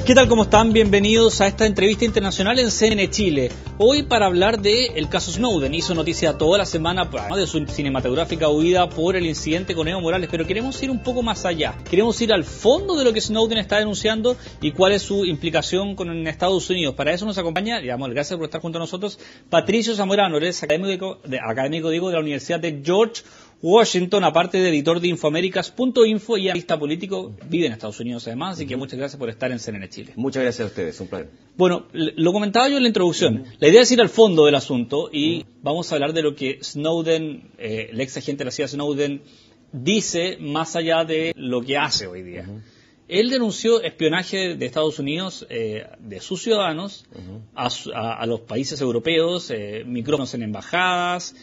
¿Qué tal? ¿Cómo están? Bienvenidos a esta entrevista internacional en CNN Chile. Hoy para hablar del caso Snowden. Hizo noticia toda la semana de su cinematográfica huida por el incidente con Evo Morales, pero queremos ir un poco más allá. Queremos ir al fondo de lo que Snowden está denunciando y cuál es su implicación con Estados Unidos. Para eso nos acompaña, gracias por estar junto a nosotros, Patricio Zamorano, él es académico de la Universidad de George Washington, aparte de editor de Infoaméricas.info y analista político, vive en Estados Unidos además, así que muchas gracias por estar en CNN Chile. Muchas gracias a ustedes, un placer. Bueno, lo comentaba yo en la introducción, la idea es ir al fondo del asunto y vamos a hablar de lo que Snowden, el ex agente de la CIA Snowden, dice más allá de lo que hace hoy día. Él denunció espionaje de Estados Unidos de sus ciudadanos a los países europeos, micrófonos en embajadas.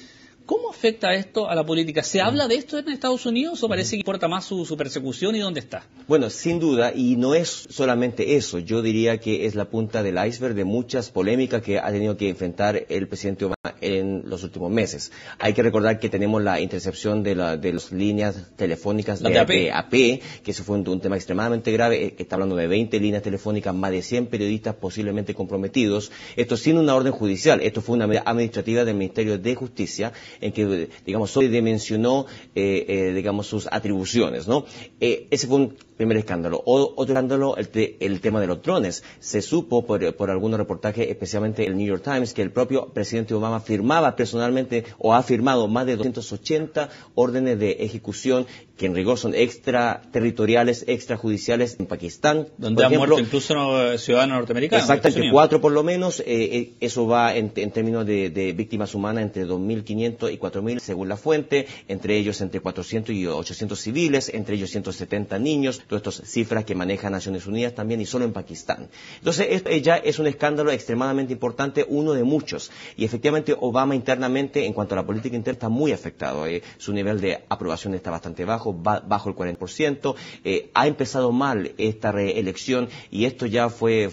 ¿Cómo afecta esto a la política? ¿Se habla de esto en Estados Unidos o parece que importa más su persecución y dónde está? Bueno, sin duda, y no es solamente eso, yo diría que es la punta del iceberg de muchas polémicas que ha tenido que enfrentar el presidente Obama en los últimos meses. Hay que recordar que tenemos la intercepción de las líneas telefónicas de AP, que eso fue un tema extremadamente grave. Está hablando de 20 líneas telefónicas, más de 100 periodistas posiblemente comprometidos. Esto sin una orden judicial, esto fue una medida administrativa del Ministerio de Justicia, en que, digamos, sobredimensionó, digamos, sus atribuciones, ¿no? Ese fue un primer escándalo. Otro escándalo, el tema de los drones. Se supo por algunos reportajes, especialmente el New York Times, que el propio presidente Obama firmaba personalmente o ha firmado más de 280 órdenes de ejecución que en rigor son extraterritoriales, extrajudiciales en Pakistán. Donde han muerto incluso ciudadanos norteamericanos. Exactamente, 4 por lo menos. Eso va en términos de víctimas humanas entre 2.500 y 4.000 según la fuente, entre ellos entre 400 y 800 civiles, entre ellos 170 niños, todas estas cifras que maneja Naciones Unidas también y solo en Pakistán. Entonces, esto ya es un escándalo extremadamente importante, uno de muchos. Y efectivamente Obama internamente, en cuanto a la política interna, está muy afectado. Su nivel de aprobación está bastante bajo el 40%. Ha empezado mal esta reelección y esto ya fue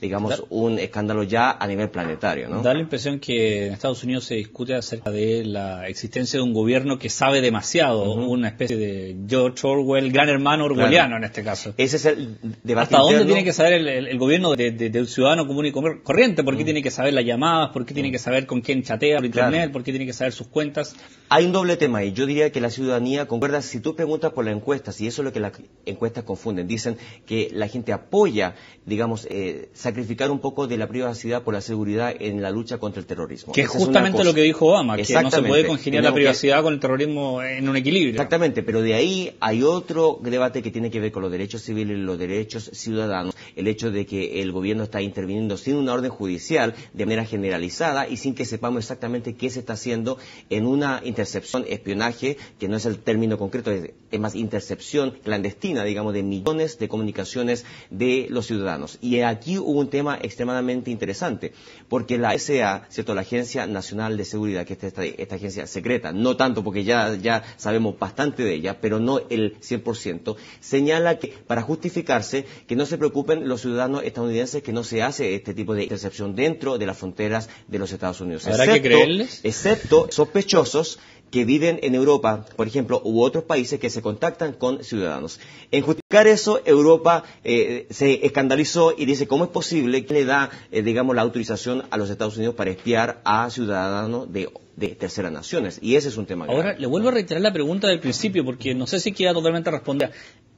digamos, un escándalo ya a nivel planetario, ¿no? Da la impresión que en Estados Unidos se discute acerca de la existencia de un gobierno que sabe demasiado, una especie de George Orwell, gran hermano orwelliano en este caso. Ese es el debate ¿Hasta interno? dónde tiene que saber el gobierno del ciudadano común y corriente? ¿Por qué tiene que saber las llamadas? ¿Por qué tiene que saber con quién chatea por internet? ¿Por qué tiene que saber sus cuentas? Hay un doble tema ahí. Yo diría que la ciudadanía concuerda. Si tú preguntas por las encuestas, y eso es lo que las encuestas confunden, dicen que la gente apoya, digamos, sacrificar un poco de la privacidad por la seguridad en la lucha contra el terrorismo. Que es justamente lo que dijo Obama, que no se puede congeniar la privacidad con el terrorismo en un equilibrio. Exactamente, pero de ahí hay otro debate que tiene que ver con los derechos civiles y los derechos ciudadanos. El hecho de que el gobierno está interviniendo sin una orden judicial, de manera generalizada y sin que sepamos exactamente qué se está haciendo en una intercepción, espionaje, que no es el término concreto, es más intercepción clandestina, digamos, de millones de comunicaciones de los ciudadanos. Y aquí hubo un tema extremadamente interesante, porque la SA, ¿cierto?, la Agencia Nacional de Seguridad, que es esta agencia secreta, no tanto porque ya sabemos bastante de ella, pero no el 100%, señala que para justificarse que no se preocupen los ciudadanos estadounidenses, que no se hace este tipo de intercepción dentro de las fronteras de los Estados Unidos. ¿Habrá que creerles? Excepto sospechosos que viven en Europa, por ejemplo, u otros países que se contactan con ciudadanos. En justificar eso, Europa se escandalizó y dice, ¿cómo es posible que le da, digamos, la autorización a los Estados Unidos para espiar a ciudadanos de terceras naciones? Y ese es un tema grave. Ahora, le vuelvo a reiterar la pregunta del principio, porque no sé si queda totalmente respondida.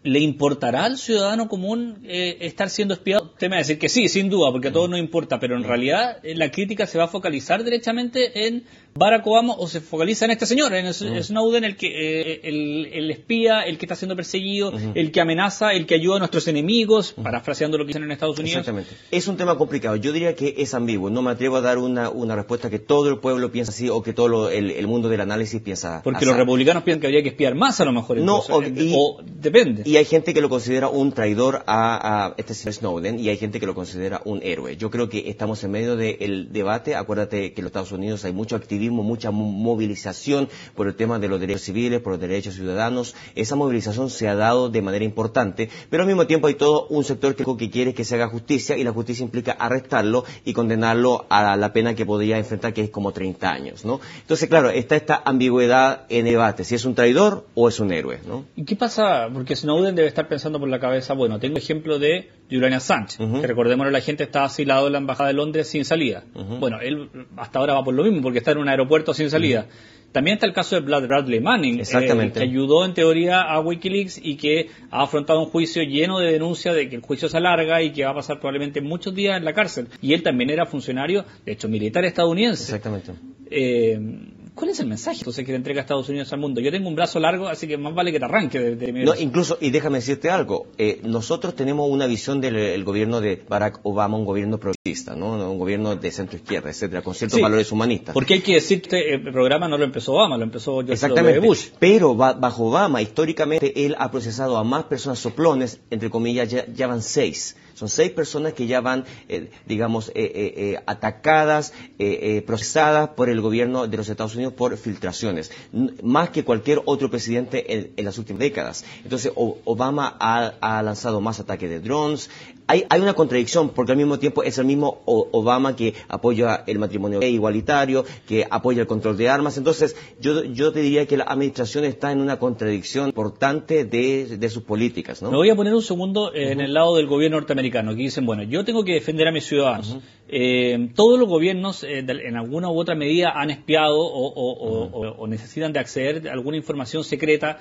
¿Le importará al ciudadano común estar siendo espiado? Usted me va a decir que sí, sin duda, porque a todos nos importa, pero en realidad la crítica se va a focalizar derechamente en Barack Obama o se focaliza en este señor, en Snowden, el espía, el que está siendo perseguido, el que amenaza, el que ayuda a nuestros enemigos, parafraseando lo que dicen en Estados Unidos. Exactamente. Es un tema complicado. Yo diría que es ambiguo. No me atrevo a dar una respuesta que todo el pueblo piensa así o que todo el mundo del análisis piensa porque así. Los republicanos piensan que habría que espiar más a lo mejor. Incluso, o depende. Y hay gente que lo considera un traidor a este Snowden y hay gente que lo considera un héroe. Yo creo que estamos en medio del debate. Acuérdate que en los Estados Unidos hay mucho activismo, mucha movilización por el tema de los derechos civiles, por los derechos ciudadanos. Esa movilización se ha dado de manera importante, pero al mismo tiempo hay todo un sector que quiere que se haga justicia y la justicia implica arrestarlo y condenarlo a la pena que podría enfrentar, que es como 30 años, ¿no? Entonces, claro, está esta ambigüedad en el debate, si es un traidor o es un héroe, ¿no? ¿Y qué pasa? Porque Snowden Snowden debe estar pensando por la cabeza, bueno, tengo ejemplo de Julian Assange, que recordémoslo, la gente estaba asilado en la embajada de Londres sin salida. Bueno, él hasta ahora va por lo mismo, porque está en un aeropuerto sin salida. También está el caso de Bradley Manning, que ayudó en teoría a Wikileaks y que ha afrontado un juicio lleno de denuncias de que el juicio se alarga y que va a pasar probablemente muchos días en la cárcel. Y él también era funcionario, de hecho, militar estadounidense. Exactamente. ¿Cuál es el mensaje entonces que le entrega Estados Unidos al mundo? Yo tengo un brazo largo, así que más vale que te arranque de mi brazo. No, incluso, y déjame decirte algo, nosotros tenemos una visión del gobierno de Barack Obama, un gobierno progresista, ¿no? Un gobierno de centro-izquierda, etcétera, con ciertos valores humanistas. Porque hay que decir que el programa no lo empezó Obama, lo empezó George W. Bush. Pero bajo Obama, históricamente, él ha procesado a más personas soplones, entre comillas, ya van 6. Son 6 personas que ya van, atacadas, procesadas por el gobierno de los Estados Unidos por filtraciones, más que cualquier otro presidente en las últimas décadas. Entonces, Obama ha lanzado más ataques de drones. Hay una contradicción, porque al mismo tiempo es el mismo Obama que apoya el matrimonio gay igualitario, que apoya el control de armas. Entonces, yo te diría que la administración está en una contradicción importante de sus políticas, ¿no? Me voy a poner un segundo en el lado del gobierno norteamericano, que dicen, bueno, yo tengo que defender a mis ciudadanos. Todos los gobiernos, en alguna u otra medida, han espiado o necesitan de acceder a alguna información secreta,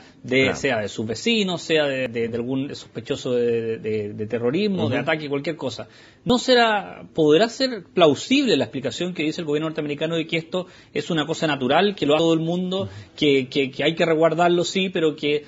sea de sus vecinos, sea de algún sospechoso de terrorismo, de ataque, cualquier cosa. ¿Podrá ser plausible la explicación que dice el gobierno norteamericano de que esto es una cosa natural, que lo hace todo el mundo, que hay que resguardarlo, sí, pero que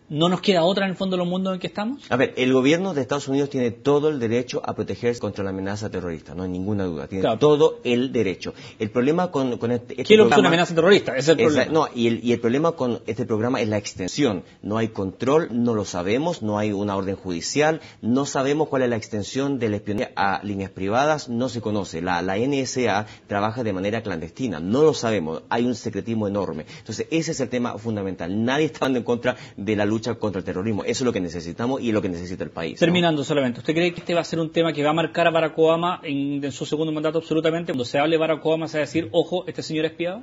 no nos queda otra en el fondo de los mundos en que estamos? A ver, el gobierno de Estados Unidos tiene todo el derecho a protegerse contra la amenaza terrorista, no hay ninguna duda, tiene todo el derecho. El problema con este ¿qué es lo que es una amenaza terrorista? Ese es el problema. No, y el problema con este programa es la extensión. No hay control, no lo sabemos, no hay una orden judicial, no sabemos cuál es la extensión del espionaje a líneas privadas, no se conoce. La NSA trabaja de manera clandestina, no lo sabemos, hay un secretismo enorme. Entonces, ese es el tema fundamental. Nadie está en contra de la lucha contra el terrorismo. Eso es lo que necesitamos y es lo que necesita el país. Terminando solamente, ¿usted cree que este va a ser un tema que va a marcar a Barack Obama en su segundo mandato absolutamente? Cuando se hable de Barack Obama se va a decir, ojo, este señor es espiado.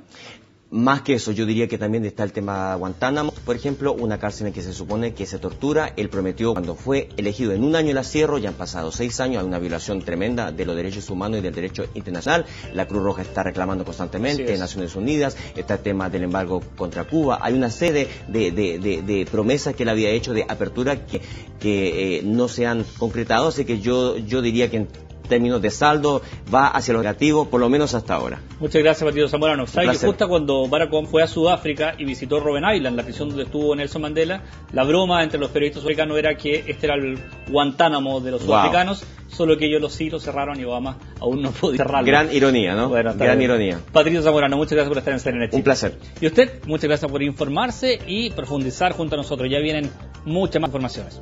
Más que eso, yo diría que también está el tema Guantánamo, por ejemplo, una cárcel en que se supone que se tortura. Él prometió cuando fue elegido en un año el encierro, ya han pasado 6 años, hay una violación tremenda de los derechos humanos y del derecho internacional. La Cruz Roja está reclamando constantemente, Naciones Unidas, está el tema del embargo contra Cuba. Hay una serie de promesas que él había hecho de apertura que no se han concretado, así que yo diría que en términos de saldo va hacia lo negativo, por lo menos hasta ahora. Muchas gracias, Matías Zamorano. ¿Sabe que justo cuando Barack Obama fue a Sudáfrica y visitó Robben Island, la prisión donde estuvo Nelson Mandela, la broma entre los periodistas sudafricanos era que este era el Guantánamo de los sudafricanos, solo que ellos lo cerraron y Obama aún no podía cerrarlo. Gran ironía, ¿no? Bueno, gran ironía. Patricio Zamorano, muchas gracias por estar en CNN Chile. Un placer. Y usted, muchas gracias por informarse y profundizar junto a nosotros. Ya vienen muchas más informaciones.